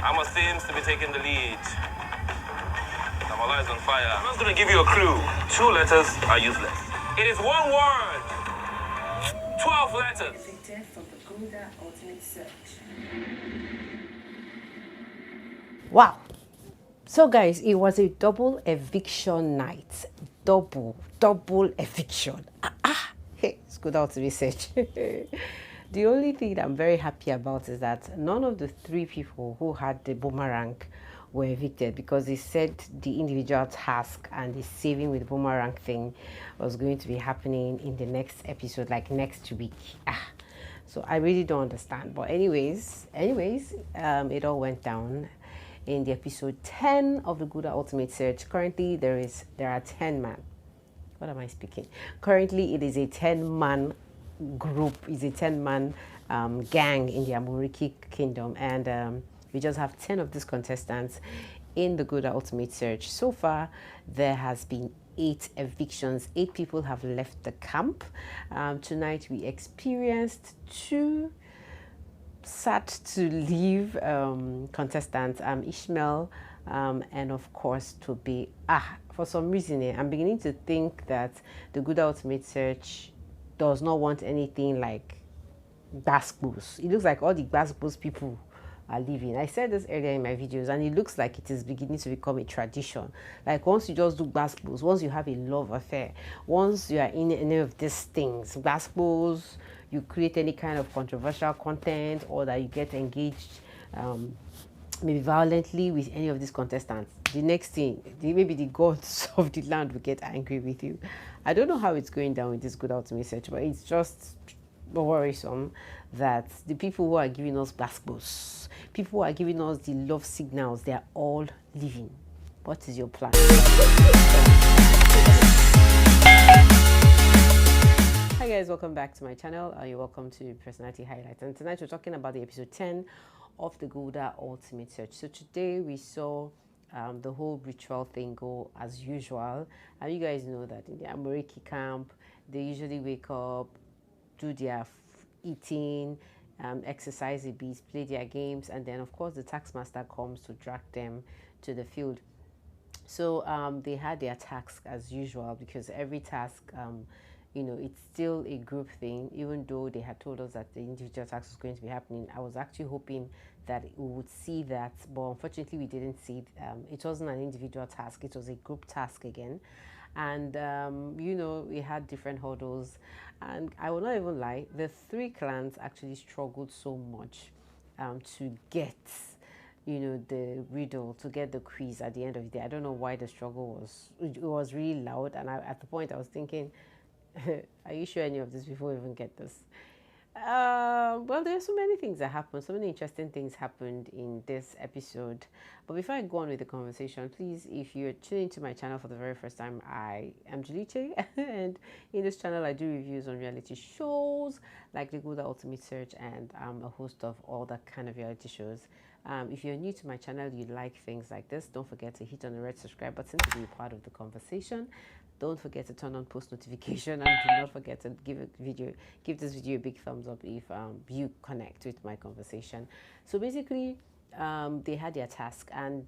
Amos seems to be taking the lead. Kamala is on fire. I'm just going to give you a clue. 2 letters are useless. It is 1 word. 12 letters. Evicted from the Gulder ultimate search. Wow. So guys, it was a double eviction night. Double eviction. Hey, it's good out to be search. The only thing that I'm very happy about is that none of the 3 people who had the boomerang were evicted, because they said the individual task and the saving with the boomerang thing was going to be happening in the next episode, like next week. So I really don't understand. But anyways, it all went down in the episode 10 of the Gulder Ultimate Search. Currently, there are 10 men. What am I speaking? Currently, it is a 10-man group. It's a 10-man gang in the Amoriki Kingdom, and we just have 10 of these contestants in the Gulder Ultimate Search. So far, there has been 8 evictions. 8 people have left the camp. Tonight, we experienced 2 sad to leave contestants, Ishmel'S and of course Tobe. For some reason, I'm beginning to think that the Gulder Ultimate Search does not want anything like basketballs. It looks like all the basketballs people are leaving. I said this earlier in my videos, and it looks like it is beginning to become a tradition. Like once you just do basketballs, once you have a love affair, once you are in any of these things, basketballs, you create any kind of controversial content, or that you get engaged maybe violently with any of these contestants, the next thing, maybe the gods of the land will get angry with you. I don't know how it's going down with this Gulder Ultimate Search, but it's just worrisome that the people who are giving us basketballs, people who are giving us the love signals, they are all leaving. What is your plan? Hi guys, welcome back to my channel. You're welcome to Personality Highlights, and tonight we're talking about the episode 10 of the Gulder Ultimate Search. So today we saw the whole ritual thing go as usual, and you guys know that in the Amoriki camp they usually wake up, do their eating, exercise a bit, play their games, and then of course the taxmaster comes to drag them to the field. So they had their task as usual, because every task it's still a group thing. Even though they had told us that the individual task was going to be happening, I was actually hoping that we would see that, but unfortunately we didn't see it. It wasn't an individual task, it was a group task again. And we had different hurdles, and I will not even lie, the 3 clans actually struggled so much to get the riddle, to get the quiz at the end of the day. I don't know why the struggle was really loud, and at the point I was thinking, are you sure any of these people even get this? Well, there's so many things that happened, so many interesting things happened in this episode. But before I go on with the conversation, please, if you're tuning to my channel for the very first time, I am Julie Uche, and in this channel I do reviews on reality shows like the Gulder Ultimate Search, and I'm a host of all that kind of reality shows. If you're new to my channel, you like things like this, don't forget to hit on the red subscribe button to be a part of the conversation. Don't forget to turn on post notification, and do not forget to give this video a big thumbs up if you connect with my conversation. So basically, they had their task, and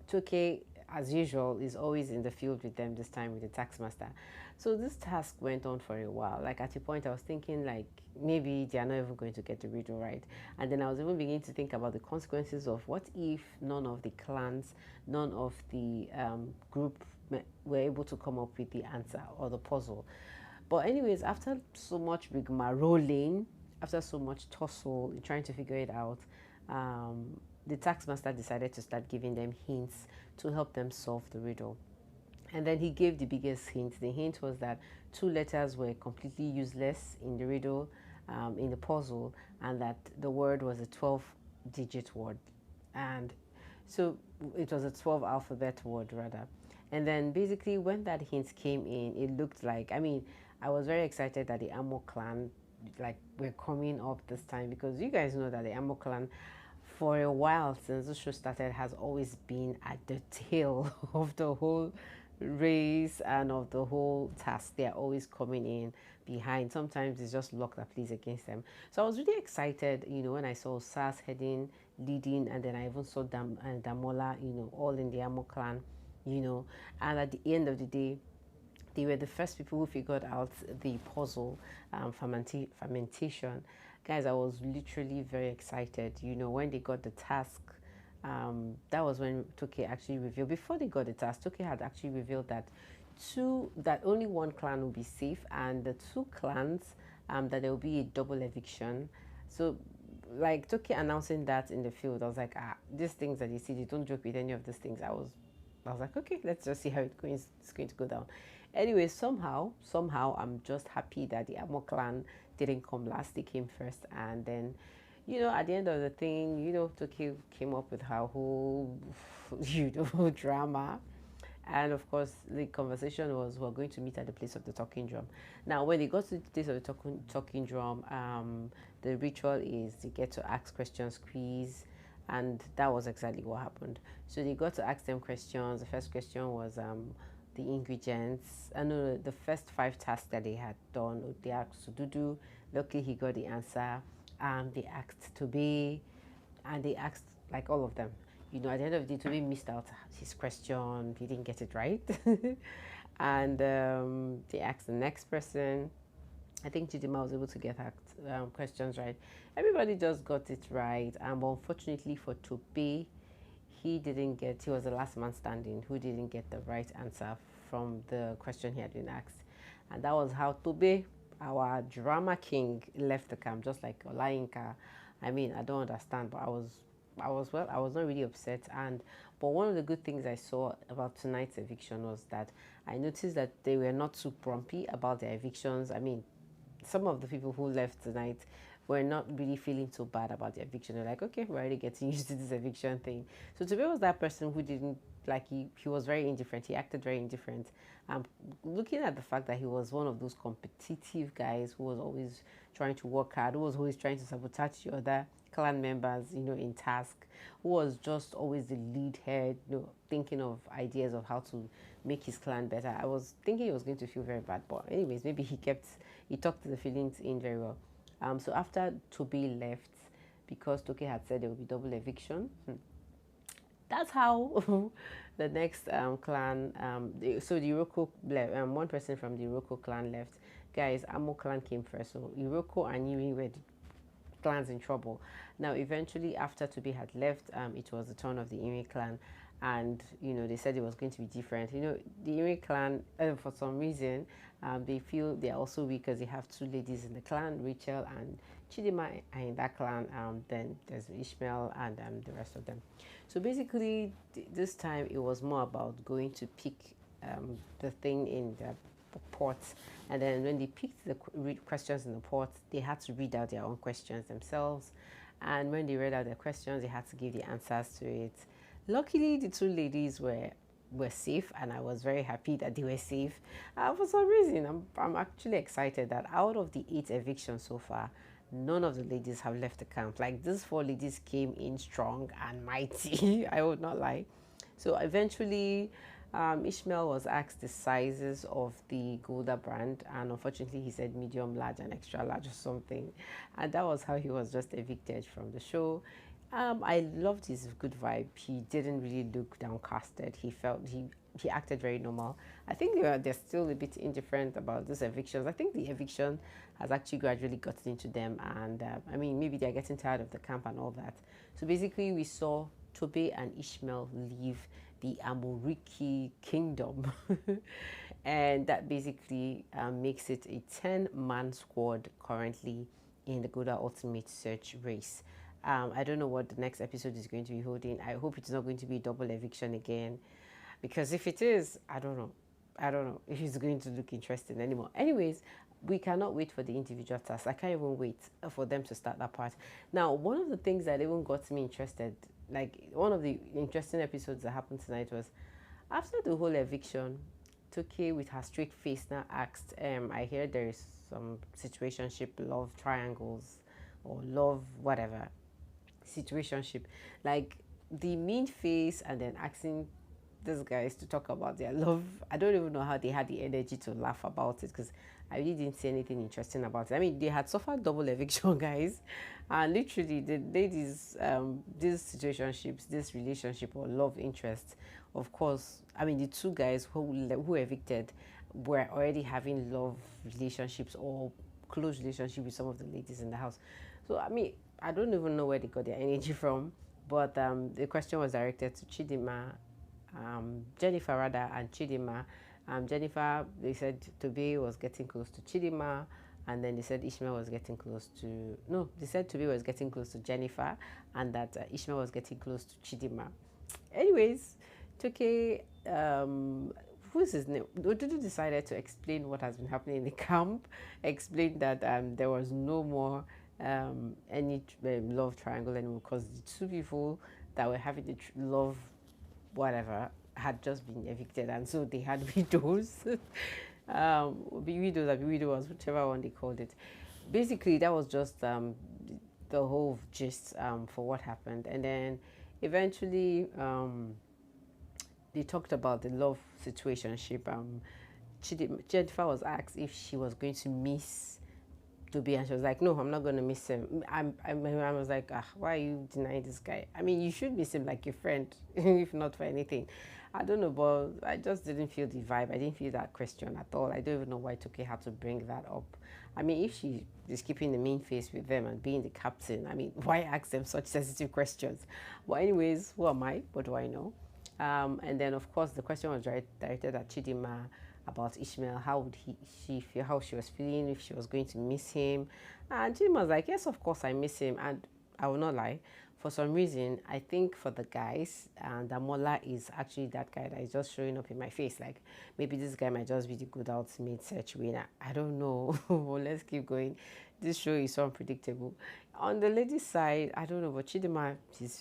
Toke, as usual, is always in the field with them, this time with the taxmaster. So this task went on for a while. Like at a point I was thinking, like, maybe they are not even going to get the riddle right. And then I was even beginning to think about the consequences of what if none of the clans, none of the group were able to come up with the answer or the puzzle. But anyways, after so much rigmarolling, after so much tussle in trying to figure it out, the taxmaster decided to start giving them hints to help them solve the riddle. And then he gave the biggest hint. The hint was that 2 letters were completely useless in the riddle, in the puzzle, and that the word was a 12-digit word. And so it was a 12 alphabet word rather. And then basically when that hint came in, it looked like, I was very excited that the Amo clan were coming up this time, because you guys know that the Amo clan, for a while since the show started, has always been at the tail of the whole race and of the whole task. They are always coming in behind. Sometimes it's just luck that plays against them. So I was really excited, when I saw Sars heading leading, and then I even saw Damola, you know, all in the Amo clan, you know, and at the end of the day, they were the first people who figured out the puzzle, fermentation. Guys, I was literally very excited, you know, when they got the task. That was when Toke actually revealed, before they got the task, Toke had actually revealed that only one clan will be safe, and the two clans, that there will be a double eviction. So like Toke announcing that in the field, I was like, these things that you see, they don't joke with any of these things. I was like, okay, let's just see how it's going to go down. Anyway, somehow, I'm just happy that the Amo clan didn't come last. They came first, and then, you know, at the end of the thing, you know, Toki came up with her whole, you know, drama. And of course, the conversation was, we're going to meet at the place of the talking drum. Now, when they got to the place of the talking drum, the ritual is they get to ask questions, quiz, and that was exactly what happened. So they got to ask them questions. The first question was the ingredients. I know the first 5 tasks that they had done, they asked Dudu. Luckily, he got the answer. They asked Tobe, and they asked like all of them. You know, at the end of the day, Tobe missed out his question. He didn't get it right. And they asked the next person. I think Chidima was able to get her questions right. Everybody just got it right. But unfortunately for Tobe, he was the last man standing who didn't get the right answer from the question he had been asked. And that was how Tobe, our drama king, left the camp, just like Olayinka. I mean, I don't understand, but I was not really upset. But one of the good things I saw about tonight's eviction was that I noticed that they were not too grumpy about their evictions. I mean, some of the people who left tonight were not really feeling so bad about the eviction. They're like, okay, we're already getting used to this eviction thing. So Tobe was that person who didn't, like, he was very indifferent. He acted very indifferent. Looking at the fact that he was one of those competitive guys who was always trying to work hard, who was always trying to sabotage the other clan members, you know, in task, who was just always the lead head, you know, thinking of ideas of how to make his clan better. I was thinking he was going to feel very bad, but anyways, maybe he talked the feelings in very well. So after Tobe left, because Toke had said there would be double eviction, that's how the next clan, so the Iroko, one person from the Iroko clan left. Guys, Amo clan came first, so Iroko and Yiri were the clans in trouble. Now, eventually, after Tobe had left, it was the turn of the Iri clan, and you know, they said it was going to be different. You know, the Iri clan, for some reason, they feel they're also weak because they have 2 ladies in the clan, Rachel and Chidima are in that clan. Then there's Ishmel'S and the rest of them. So basically, this time it was more about going to pick the thing in the pot, and then when they picked the questions in the pot, they had to read out their own questions themselves, and when they read out their questions, they had to give the answers to it. Luckily, the 2 ladies were safe, and I was very happy that they were safe. For some reason, I'm actually excited that out of the 8 evictions so far, none of the ladies have left the camp. Like, these 4 ladies came in strong and mighty. I would not lie. So eventually, Ishmel'S was asked the sizes of the Gulder brand, and unfortunately he said medium, large, and extra large or something, and that was how he was just evicted from the show. I loved his good vibe. He didn't really look downcasted. He acted very normal. I think they're still a bit indifferent about these evictions. I think the eviction has actually gradually gotten into them, and I mean, maybe they're getting tired of the camp and all that. So basically, we saw Tobe and Ishmel'S leave the Amoriki kingdom, and that basically makes it a 10-man squad currently in the Gulder Ultimate Search race. I don't know what the next episode is going to be holding. I hope it's not going to be double eviction again, because if it is, I don't know if it's going to look interesting anymore. Anyways, we cannot wait for the individual tasks. I can't even wait for them to start that part. Now, one of the things that even got me interested, like one of the interesting episodes that happened tonight, was after the whole eviction, Toke with her straight face now asked, I hear there is some situationship, love triangles, or love whatever situationship, like the mean face, and then asking these guys to talk about their love. I don't even know how they had the energy to laugh about it, because I really didn't see anything interesting about it. I mean, they had suffered double eviction, guys, and literally the ladies, these situationships, this relationship or love interest, of course, I mean, the two guys who evicted were already having love relationships or close relationship with some of the ladies in the house. So I mean, I don't even know where they got their energy from, but the question was directed to Chidima, Jennifer rather, and Chidima. Jennifer, they said Tobe was getting close to Chidima, and then they said Ishmael was getting close to, no, they said Tobe was getting close to Jennifer, and that Ishmael was getting close to Chidima. Anyways, Toke, who's his name? Odudu decided to explain what has been happening in the camp, explained that there was no more any love triangle anymore because the two people that were having the love whatever had just been evicted, and so they had widows. Be widows or be widowers, whichever one they called it. Basically, that was just the whole gist for what happened, and then eventually they talked about the love situationship. Jennifer was asked if she was going to miss Tobe, and she was like, "No, I'm not going to miss him." I was like, "Why are you denying this guy? I mean, you should miss him like your friend, if not for anything." I don't know, but I just didn't feel the vibe. I didn't feel that question at all. I don't even know why Toke had to bring that up. I mean, if she is keeping the main face with them and being the captain, I mean, why ask them such sensitive questions? But anyways, who am I? What do I know? And then, of course, the question was directed at Chidima about Ishmael. How would she feel? How she was feeling, if she was going to miss him. And Chidima was like, yes, of course, I miss him. And I will not lie. For some reason, I think for the guys, Damola is actually that guy that is just showing up in my face. Like, maybe this guy might just be the good ultimate search winner. I don't know. Well, let's keep going. This show is so unpredictable. On the ladies' side, I don't know, but Chidima,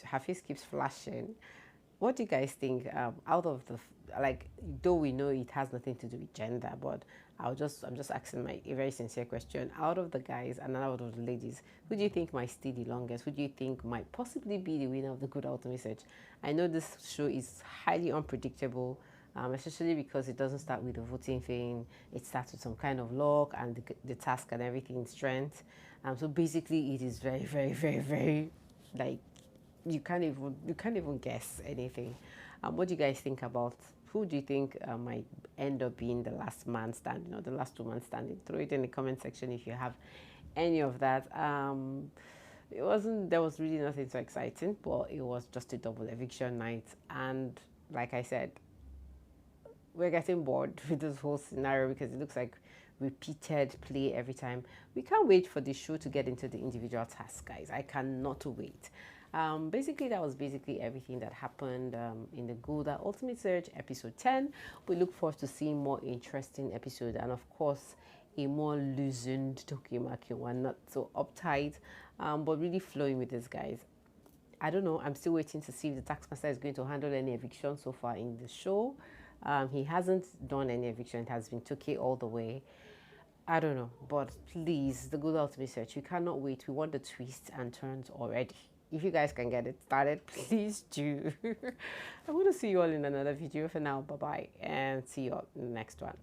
her face keeps flashing. What do you guys think? Out of the, like, though we know it has nothing to do with gender, but I'm just asking a very sincere question. Out of the guys and out of the ladies, who do you think might stay the longest? Who do you think might possibly be the winner of the good ultimate search? I know this show is highly unpredictable, especially because it doesn't start with a voting thing. It starts with some kind of luck and the task and everything, strength. So basically, it is very, very, very, very, like, you can't even guess anything. What do you guys think about, who do you think might end up being the last man standing or the last woman standing? Throw it in the comment section if you have any of that. There was really nothing so exciting, but it was just a double eviction night, and like I said, we're getting bored with this whole scenario because it looks like repeated play every time. We can't wait for the show to get into the individual tasks, guys. I cannot wait. Basically, that was basically everything that happened in the Gulder Ultimate Search episode 10. We look forward to seeing more interesting episodes, and of course, a more loosened Tokimaki one, not so uptight, but really flowing with this, guys. I don't know. I'm still waiting to see if the taxmaster is going to handle any eviction so far in the show. He hasn't done any eviction. It has been Toke all the way. I don't know, but please, the Gulder Ultimate Search, we cannot wait. We want the twists and turns already. If you guys can get it started, please do. I'm going to see you all in another video. For now, bye-bye, and see you all in the next one.